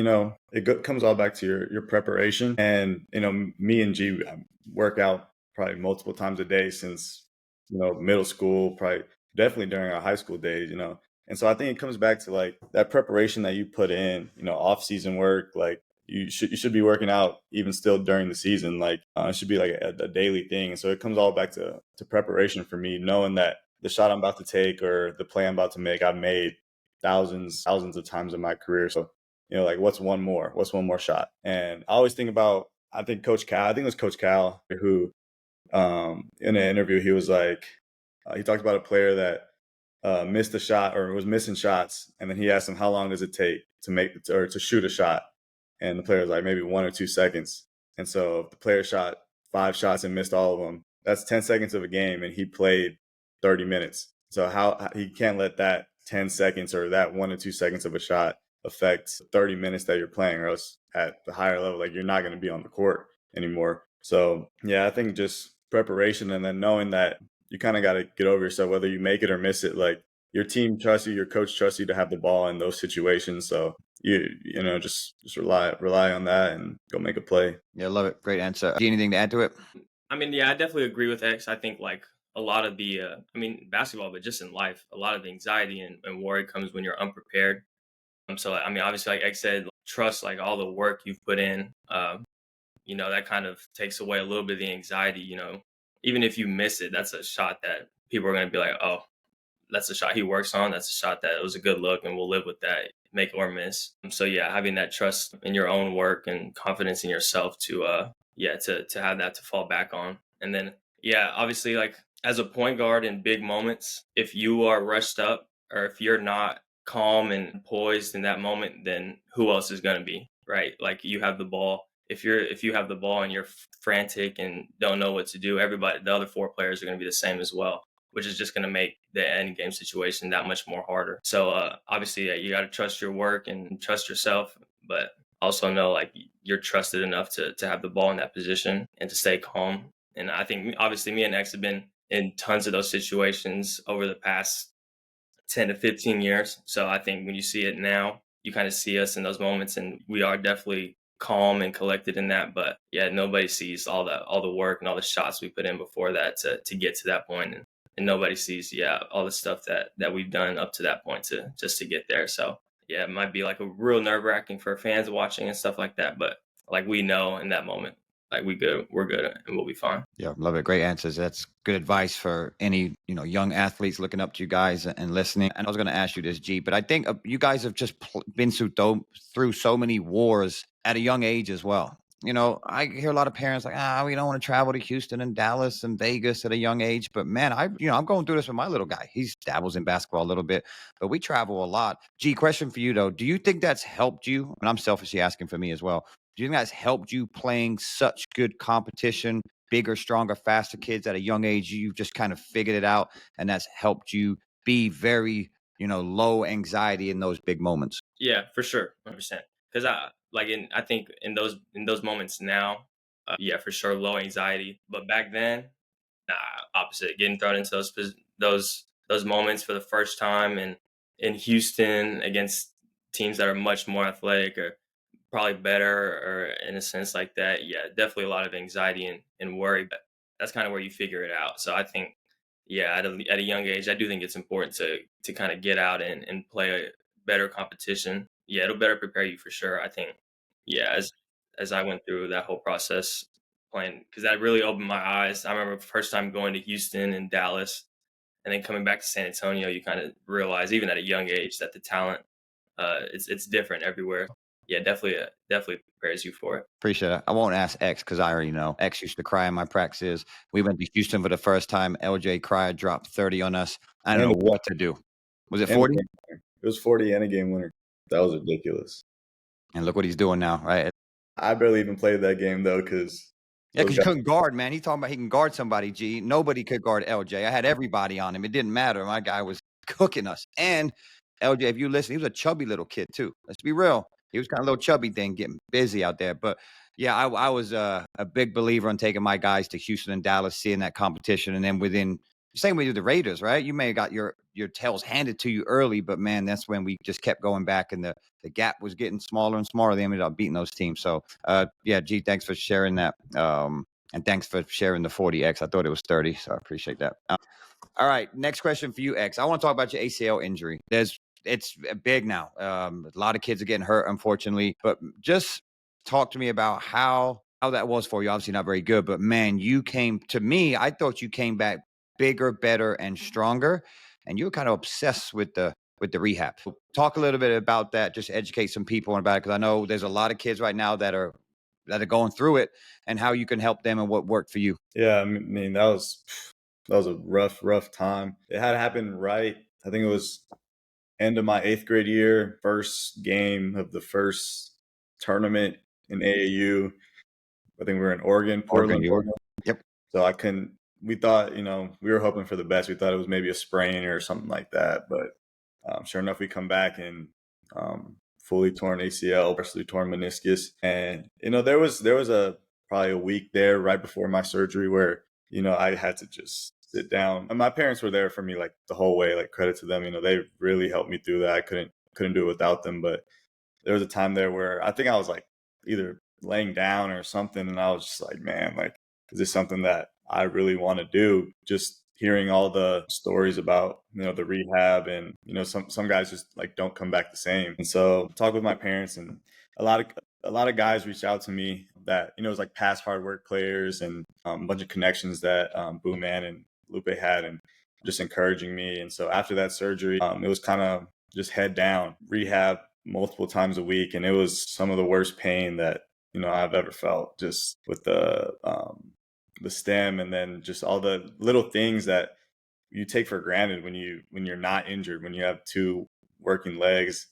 comes all back to your preparation. And, me and G work out probably multiple times a day since, middle school, probably definitely during our high school days, And so I think it comes back to like that preparation that you put in, off season work, like you should be working out even still during the season. Like it should be like a daily thing. And so it comes all back to preparation for me, knowing that the shot I'm about to take or the play I'm about to make, I've made thousands of times in my career. So, like what's one more shot? And I always think about, I think it was Coach Cal who, in an interview, he was like, he talked about a player that missed a shot or was missing shots. And then he asked him, how long does it take to make or to shoot a shot? And the player was like, maybe 1 or 2 seconds. And so if the player shot 5 shots and missed all of them, that's 10 seconds of a game. And he played 30 minutes. So how he can't let that 10 seconds or that 1 or 2 seconds of a shot affect 30 minutes that you're playing, or else at the higher level, like you're not going to be on the court anymore. So yeah, I think just preparation and then knowing that you kind of got to get over yourself, whether you make it or miss it. Like your team trusts you, your coach trusts you to have the ball in those situations. So just rely on that and go make a play. Yeah, love it. Great answer. Do you anything to add to it? I mean, yeah, I definitely agree with X. I think like a lot of the, basketball, but just in life, a lot of the anxiety and worry comes when you're unprepared. So, I mean, obviously, like X said, trust like all the work you've put in. That kind of takes away a little bit of the anxiety. Even if you miss it, that's a shot that people are going to be like, oh, that's a shot he works on. That's a shot that it was a good look, and we'll live with that, make or miss. So yeah, having that trust in your own work and confidence in yourself to have that to fall back on. And then yeah, obviously, like as a point guard in big moments, if you are rushed up or if you're not calm and poised in that moment, then who else is going to be, right? Like you have the ball. If you have the ball and you're frantic and don't know what to do, the other 4 players are going to be the same as well, which is just going to make the end game situation that much more harder. So obviously, you got to trust your work and trust yourself, but also know like you're trusted enough to have the ball in that position and to stay calm. And I think obviously me and X have been in tons of those situations over the past 10 to 15 years. So I think when you see it now, you kind of see us in those moments, and we are definitely calm and collected in that. But yeah, nobody sees all the work and all the shots we put in before that to get to that point. And nobody sees, all the stuff that we've done up to that point to just to get there. So yeah, it might be like a real nerve-wracking for fans watching and stuff like that. But like we know in that moment, like we're good, and we'll be fine. Yeah, love it. Great answers. That's good advice for any, young athletes looking up to you guys and listening. And I was going to ask you this, G, but I think you guys have just been through so many wars at a young age as well. I hear a lot of parents like, we don't want to travel to Houston and Dallas and Vegas at a young age. But man, I'm going through this with my little guy. He dabbles in basketball a little bit, but we travel a lot. G, question for you though. Do you think that's helped you? And I'm selfishly asking for me as well. Do you think that's helped you playing such good competition, bigger, stronger, faster kids at a young age? You've just kind of figured it out, and that's helped you be very, low anxiety in those big moments. Yeah, for sure, 100%. Because I think in those moments now, yeah, for sure, low anxiety. But back then, nah, opposite. Getting thrown into those moments for the first time, and in Houston against teams that are much more athletic or probably better, or in a sense like that. Yeah, definitely a lot of anxiety and worry, but that's kind of where you figure it out. So I think, yeah, at a young age, I do think it's important to kind of get out and play a better competition. Yeah, it'll better prepare you for sure. I think, yeah, as I went through that whole process playing, because that really opened my eyes. I remember the first time going to Houston and Dallas, and then coming back to San Antonio, you kind of realize, even at a young age, that the talent, it's different everywhere. Yeah, definitely prepares you for it. Appreciate it. I won't ask X because I already know. X used to cry in my practices. We went to Houston for the first time. LJ cried, dropped 30 on us. I don't know what to do. Was it 40? It was 40 and a game winner. That was ridiculous. And look what he's doing now, right? I barely even played that game though, because you couldn't guard, man. He's talking about he can guard somebody, G. Nobody could guard LJ. I had everybody on him. It didn't matter. My guy was cooking us. And LJ, if you listen, he was a chubby little kid too. Let's be real. He was kind of a little chubby thing, getting busy out there. But yeah, I was a big believer in taking my guys to Houston and Dallas, seeing that competition. And then within the same way with the Raiders, right? You may have got your tails handed to you early, but man, that's when we just kept going back and the gap was getting smaller and smaller. They ended up beating those teams. So yeah, G, thanks for sharing that. And thanks for sharing the 40X. I thought it was 30, so I appreciate that. All right, next question for you, X. I want to talk about your ACL injury. It's big now. A lot of kids are getting hurt, unfortunately. But just talk to me about how that was for you. Obviously not very good, but man, I thought you came back bigger, better, and stronger. And you were kind of obsessed with the rehab. So talk a little bit about that. Just educate some people about it, because I know there's a lot of kids right now that are going through it, and how you can help them and what worked for you. Yeah, I mean that was a rough time. It had happened right. I think it was end of my 8th grade year, first game of the first tournament in AAU. I think we were in Portland, Oregon. Yep. So we thought, we were hoping for the best. We thought it was maybe a sprain or something like that. But sure enough, we come back and fully torn ACL, partially torn meniscus. And, there was probably a week there right before my surgery where, I had to just sit down. And my parents were there for me like the whole way, like credit to them. They really helped me through that. I couldn't do it without them. But there was a time there where I think I was like either laying down or something, and I was just like, man, like, is this something that I really want to do? Just hearing all the stories about, the rehab, and, some guys just like don't come back the same. And so talk with my parents, and a lot of guys reached out to me that, it was like past hard work players, and a bunch of connections that Boo Man and Lupe had, and just encouraging me. And so after that surgery, it was kind of just head down, rehab multiple times a week. And it was some of the worst pain that, I've ever felt, just with the stem, and then just all the little things that you take for granted when you're not injured, when you have 2 working legs.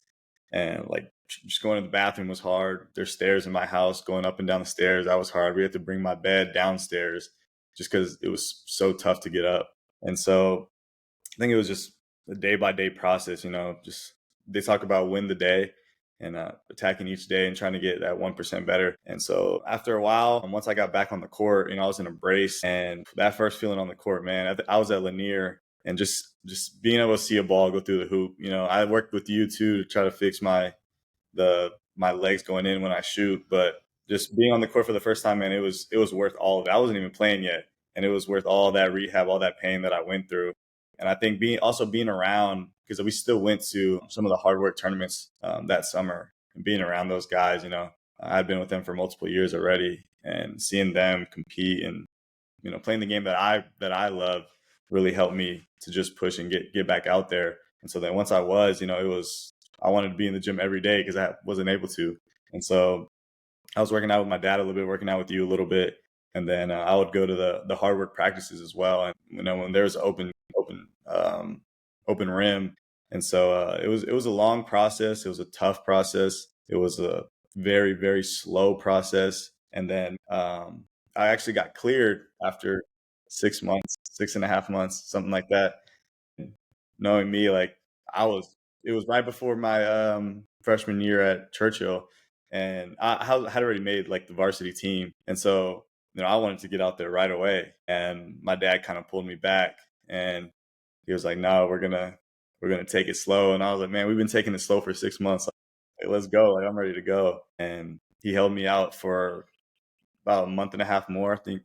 And like just going to the bathroom was hard. There's stairs in my house, going up and down the stairs, that was hard. We had to bring my bed downstairs just because it was so tough to get up. And so I think it was just a day-by-day process, just they talk about win the day, and attacking each day and trying to get that 1% better. And so after a while, once I got back on the court, I was in a brace, and that first feeling on the court, man, I was at Lanier, and just being able to see a ball go through the hoop. I worked with you too to try to fix the my legs going in when I shoot. But just being on the court for the first time, man, it was worth all of it. I wasn't even playing yet, and it was worth all that rehab, all that pain that I went through. And I think being around, because we still went to some of the hard work tournaments that summer, and being around those guys, I'd been with them for multiple years already, and seeing them compete and playing the game that I love really helped me to just push and get back out there. And so then once I was, I wanted to be in the gym every day because I wasn't able to. And so I was working out with my dad a little bit, working out with you a little bit, and then I would go to the hard work practices as well. And when there's open rim, and so it was a long process. It was a tough process. It was a very, very slow process. And then I actually got cleared after 6 months, 6.5 months, something like that. Knowing me, like it was right before my freshman year at Churchill, and I had already made like the varsity team, and so I wanted to get out there right away. And my dad kind of pulled me back, and he was like, "No, we're gonna take it slow." And I was like, "Man, we've been taking it slow for 6 months. Like, let's go! Like, I'm ready to go." And he held me out for about a month and a half more, I think,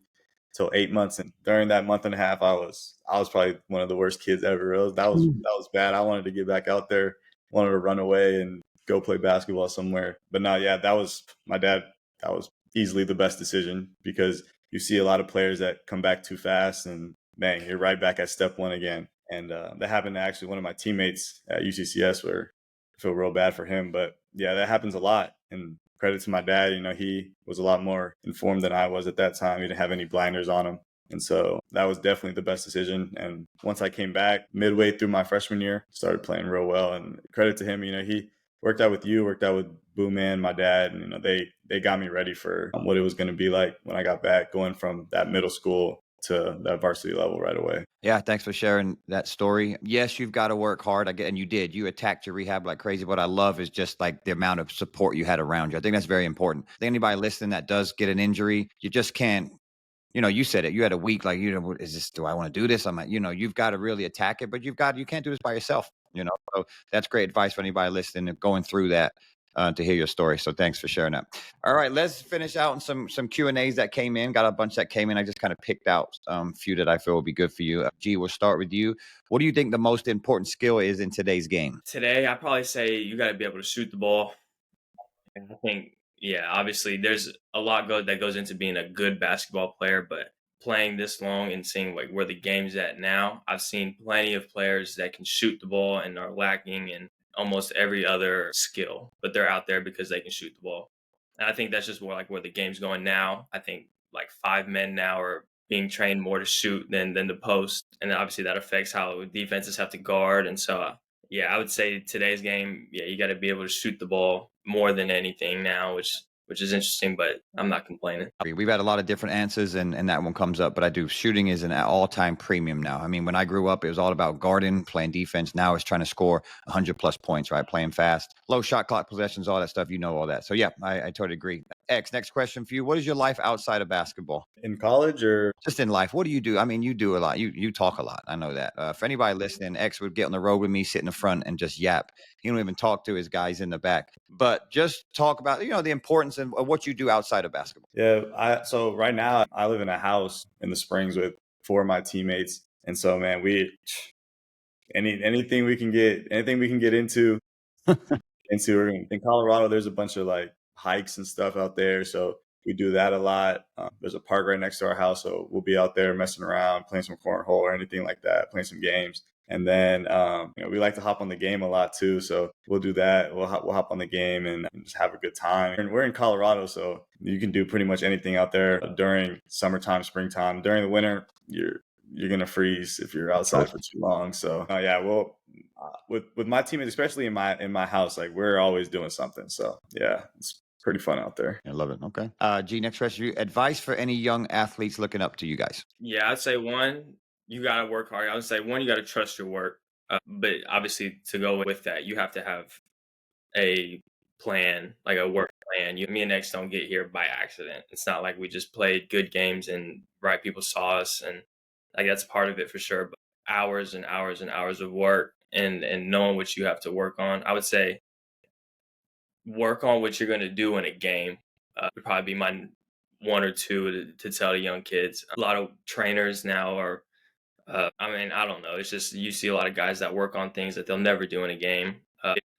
till 8 months. And during that month and a half, I was probably one of the worst kids ever. That was bad. I wanted to get back out there, wanted to run away and go play basketball somewhere. But no, yeah, that was my dad. That was easily the best decision, because you see a lot of players that come back too fast and bang, you're right back at step one again. And that happened to actually one of my teammates at UCCS, where I feel real bad for him. But yeah, that happens a lot. And credit to my dad, he was a lot more informed than I was at that time. He didn't have any blinders on him. And so that was definitely the best decision. And once I came back midway through my freshman year, started playing real well. And credit to him, he worked out with you, worked out with Boo Man, my dad, and they got me ready for what it was going to be like when I got back, going from that middle school to that varsity level right away. Yeah, thanks for sharing that story. Yes, you've got to work hard. And you did. You attacked your rehab like crazy. What I love is just like the amount of support you had around you. I think that's very important. I think anybody listening that does get an injury, you just can't. You said it. You had a week, like, is this? Do I want to do this? I'm like, you've got to really attack it, but you can't do this by yourself. So that's great advice for anybody listening and going through that. To hear your story. So thanks for sharing that. All right, let's finish out on some Q&As that came in. Got a bunch that came in. I just kind of picked out a few that I feel will be good for you. G, we'll start with you. What do you think the most important skill is in today's game? Today, I probably say you got to be able to shoot the ball. And I think, yeah, obviously there's a lot that goes into being a good basketball player, but playing this long and seeing like where the game's at now, I've seen plenty of players that can shoot the ball and are lacking in almost every other skill, but they're out there because they can shoot the ball. And I think that's just more like where the game's going now. I think like 5 men now are being trained more to shoot than the post, and obviously that affects how defenses have to guard. And so, yeah, I would say today's game, yeah, you got to be able to shoot the ball more than anything now, which is interesting, but I'm not complaining. We've had a lot of different answers, and that one comes up, but I do. Shooting is an all-time premium now. I mean, when I grew up, it was all about guarding, playing defense. Now it's trying to score 100-plus points, right? Playing fast, low shot clock possessions, all that stuff. All that. So, yeah, I totally agree. X, next question for you. What is your life outside of basketball? In college or just in life? What do you do? I mean, you do a lot. You talk a lot. I know that. For anybody listening, X would get on the road with me, sit in the front, and just yap. He don't even talk to his guys in the back. But just talk about, the importance of what you do outside of basketball. Yeah, so right now I live in a house in the Springs with 4 of my teammates. And so, man, anything we can get into in Colorado, there's a bunch of like hikes and stuff out there. So we do that a lot. There's a park right next to our house, so we'll be out there messing around, playing some cornhole or anything like that, playing some games. And then we like to hop on the game a lot too, so we'll do that. We'll hop on the game and just have a good time. And we're in Colorado, so you can do pretty much anything out there during summertime, springtime. During the winter, you're gonna freeze if you're outside for too long. So yeah, well, with my teammates, especially in my house, like we're always doing something. So yeah, it's pretty fun out there. I love it. Okay. G, next question. Advice for any young athletes looking up to you guys? Yeah, I'd say one, you got to work hard. I would say one, you got to trust your work. But obviously to go with that, you have to have a plan, like a work plan. Me and X don't get here by accident. It's not like we just played good games and right people saw us, and like that's part of it for sure. But hours and hours and hours of work and knowing what you have to work on. I would say work on what you're going to do in a game. Would probably be my one or two to tell the young kids. A lot of trainers now are, I mean, I don't know. It's just you see a lot of guys that work on things that they'll never do in a game.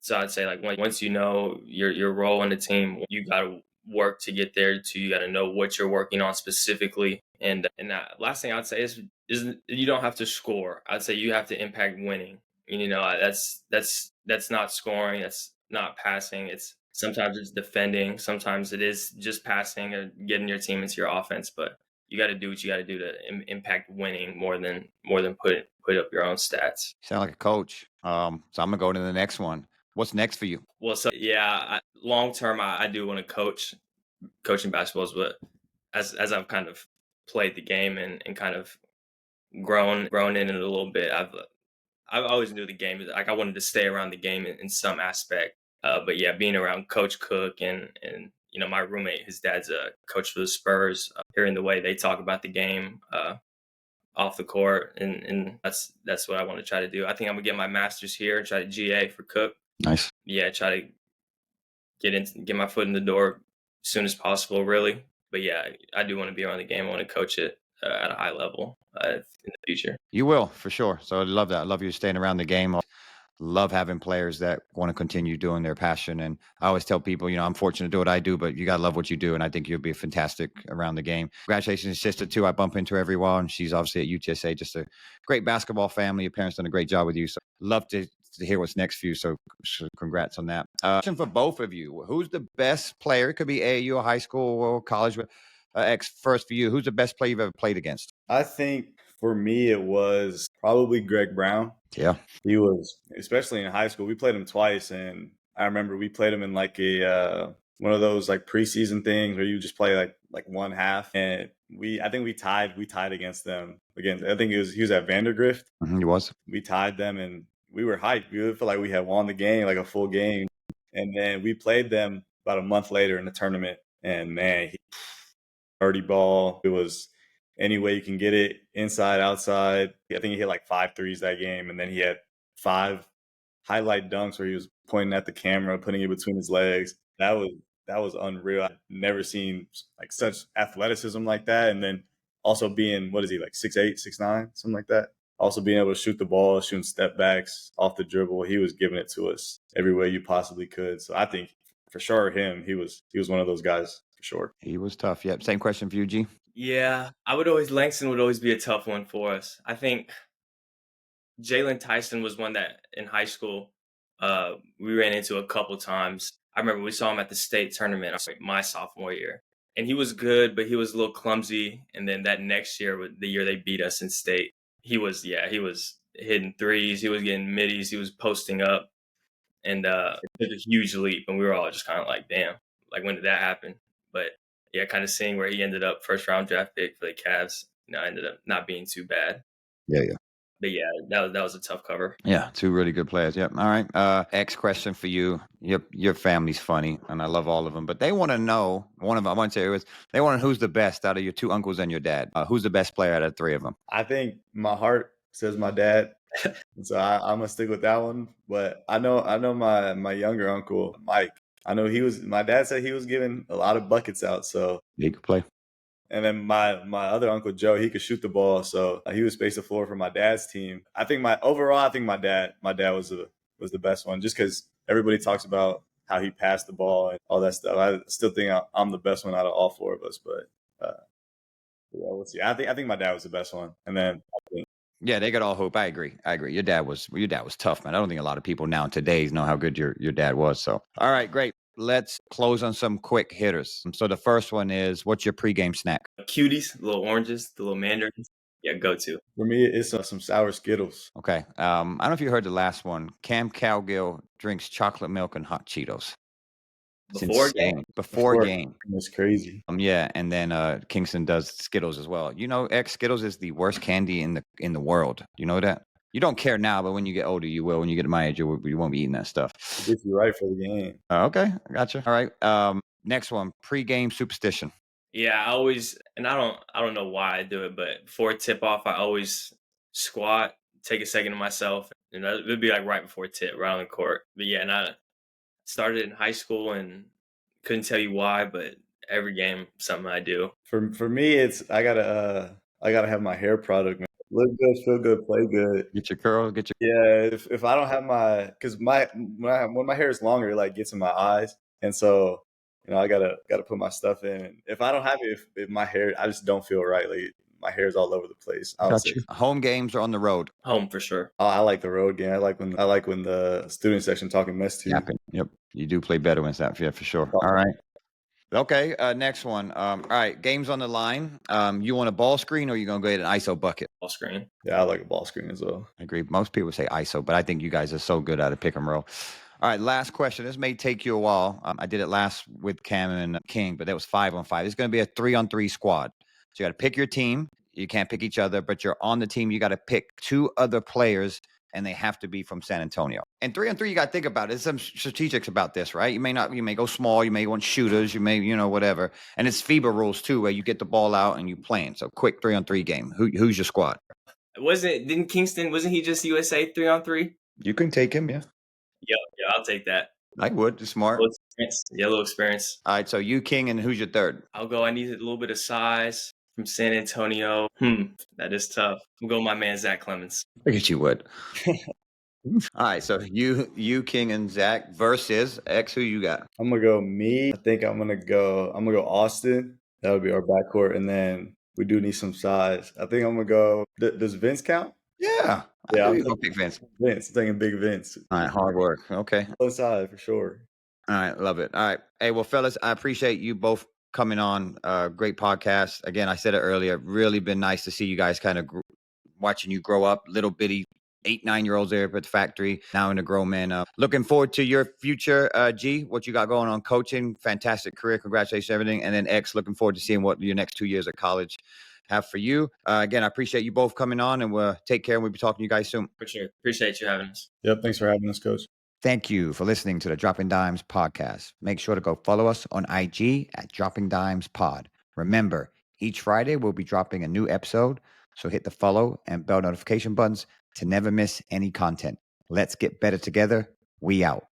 So I'd say like once you know your role in the team, you got to work to get there. To you got to know what you're working on specifically. And that last thing I'd say is you don't have to score. I'd say you have to impact winning. And, that's not scoring. That's not passing. It's sometimes it's defending. Sometimes it is just passing or getting your team into your offense. But you got to do what you got to do to impact winning more than put up your own stats. You sound like a coach. So I'm gonna go to the next one. What's next for you? Well, so yeah, long term, I do want to coaching basketballs, but as I've kind of played the game and kind of grown in it a little bit, I've always knew the game. Like I wanted to stay around the game in some aspect. But yeah, being around Coach Cook and my roommate, his dad's a coach for the Spurs. Hearing the way they talk about the game off the court, and that's what I want to try to do. I think I'm gonna get my master's here and try to GA for Cook. Nice. Yeah, try to get my foot in the door as soon as possible, really. But yeah, I do want to be around the game. I want to coach it at a high level in the future. You will, for sure. So I love that. I love you staying around the game. Love having players that want to continue doing their passion. And I always tell people, I'm fortunate to do what I do, but you got to love what you do. And I think you'll be fantastic around the game. Congratulations to sister, too. I bump into her every while, and she's obviously at UTSA, just a great basketball family. Your parents done a great job with you. So love to hear what's next for you. So congrats on that. Question for both of you. Who's the best player? It could be AAU or high school or college. First for you, who's the best player you've ever played against? I think for me, it was probably Greg Brown. Yeah. He was, especially in high school, we played him twice. And I remember we played him in like a, one of those like preseason things where you just play like one half. And I think we tied against them. Again, I think he was at Vandergrift. Mm-hmm, he was. We tied them and we were hyped. We felt like we had won the game, like a full game. And then we played them about a month later in the tournament. And man, dirty ball. It was any way you can get it, inside, outside. I think he hit like 5 threes that game. And then he had 5 highlight dunks where he was pointing at the camera, putting it between his legs. That was unreal. I've never seen like such athleticism like that. And then also being, what is he, like 6'8", 6'9", something like that. Also being able to shoot the ball, shooting step backs off the dribble. He was giving it to us every way you possibly could. So I think for sure he was one of those guys for sure. He was tough. Yep. Same question for you, G. Yeah, Langston would always be a tough one for us. I think Jalen Tyson was one that in high school we ran into a couple times. I remember we saw him at the state tournament my sophomore year. And he was good, but he was a little clumsy. And then that next year, the year they beat us in state, he was hitting threes. He was getting middies. He was posting up. And it took a huge leap. And we were all just kind of like, damn, like when did that happen? But yeah, kind of seeing where he ended up, first round draft pick for the Cavs, ended up not being too bad. Yeah. But yeah, that was a tough cover. Yeah, 2 really good players. Yep. All right. X question for you. Your family's funny, and I love all of them. But they want to know, one of them, I want to say it was, they want to know who's the best out of your 2 uncles and your dad. Who's the best player out of the 3 of them? I think my heart says my dad. So I'm going to stick with that one. But I know my younger uncle, Mike, I know my dad said he was giving a lot of buckets out. So He could play. And then my other uncle Joe, he could shoot the ball, so he would space the floor for my dad's team. I think my dad was the best one, just because everybody talks about how he passed the ball and all that stuff. I still think I'm the best one out of all 4 of us, but yeah, we'll see. I think my dad was the best one, and then yeah, they got all hope. I agree. Your dad was tough, man. I don't think a lot of people now today's know how good your dad was. So all right, great. Let's close on some quick hitters. So the first one is, what's your pregame snack? Cuties, the little oranges, the little mandarins. Yeah, go to. For me, it's some sour Skittles. Okay. I don't know if you heard the last one. Cam Cowgill drinks chocolate milk and hot Cheetos. Before game? Before game. It's crazy. Yeah, and then Kingston does Skittles as well. Skittles is the worst candy in the world. You know that? You don't care now, but when you get older, you will. When you get to my age, you won't be eating that stuff. It gets you right for the game. Okay, I gotcha. All right. Next one, pregame superstition. Yeah, I always, and I don't know why I do it, but before tip off, I always squat, take a second to myself, and it would be like right before tip, right on the court. But yeah, started in high school and couldn't tell you why, but every game, something I do. For me, it's I gotta have my hair product, man. Look good, feel good, play good. Get your curl, get your. Yeah, if I don't have because when my hair is longer, it like gets in my eyes, and so I gotta put my stuff in. And if I don't have it, if my hair, I just don't feel right. Like my hair's all over the place. I would Got say you. Home games or on the road? Home for sure. I like the road game. I like when the student section talking mess to you. Yapping. Yep. You do play better when it's that. Yeah, for sure. All right. Okay. Next one. All right. Games on the line. You want a ball screen or you gonna go ahead and ISO bucket? Ball screen. Yeah, I like a ball screen as well. I agree. Most people say ISO, but I think you guys are so good at it. Pick and roll. All right, last question. This may take you a while. I did it last with Cam and King, but that was 5-on-5. It's going to be a 3-on-3 squad. So you got to pick your team. You can't pick each other, but you're on the team. You got to pick 2 other players, and they have to be from San Antonio. And 3-on-3, you got to think about it. There's some strategics about this, right? You may go small. You may want shooters. You may, whatever. And it's FIBA rules too, where you get the ball out and you playing. So quick 3-on-3 game. Who's your squad? Wasn't he just USA 3-on-3? You can take him, yeah. Yeah, I'll take that. I would. It's smart. Little experience. All right, so you, King, and who's your third? I'll go. I need a little bit of size from San Antonio. That is tough. I'm going my man, Zach Clemens. I guess you would. All right, so you, King, and Zach versus X. Who you got? I'm gonna go me. I think I'm gonna go Austin. That would be our backcourt, and then we do need some size. I think I'm gonna go. Does Vince count? Yeah. Yeah, I'm gonna pick Vince. I'm taking big Vince. All right, hard work. Okay. Inside for sure. All right, love it. All right. Hey, well, fellas, I appreciate you both coming on. Great podcast. Again, I said it earlier. Really been nice to see you guys kind of watching you grow up, little bitty 8-9-year-olds there at the factory, now in the grown men. Looking forward to your future, G, what you got going on coaching. Fantastic career. Congratulations, everything. And then X, looking forward to seeing what your next 2 years at college have for you. Again, I appreciate you both coming on, and we'll take care, and we'll be talking to you guys soon. For sure. Appreciate you having us. Yep. Thanks for having us, Coach. Thank you for listening to the Dropping Dimes podcast. Make sure to go follow us on IG at Dropping Dimes Pod. Remember, each Friday we'll be dropping a new episode, so hit the follow and bell notification buttons to never miss any content. Let's get better together. We out.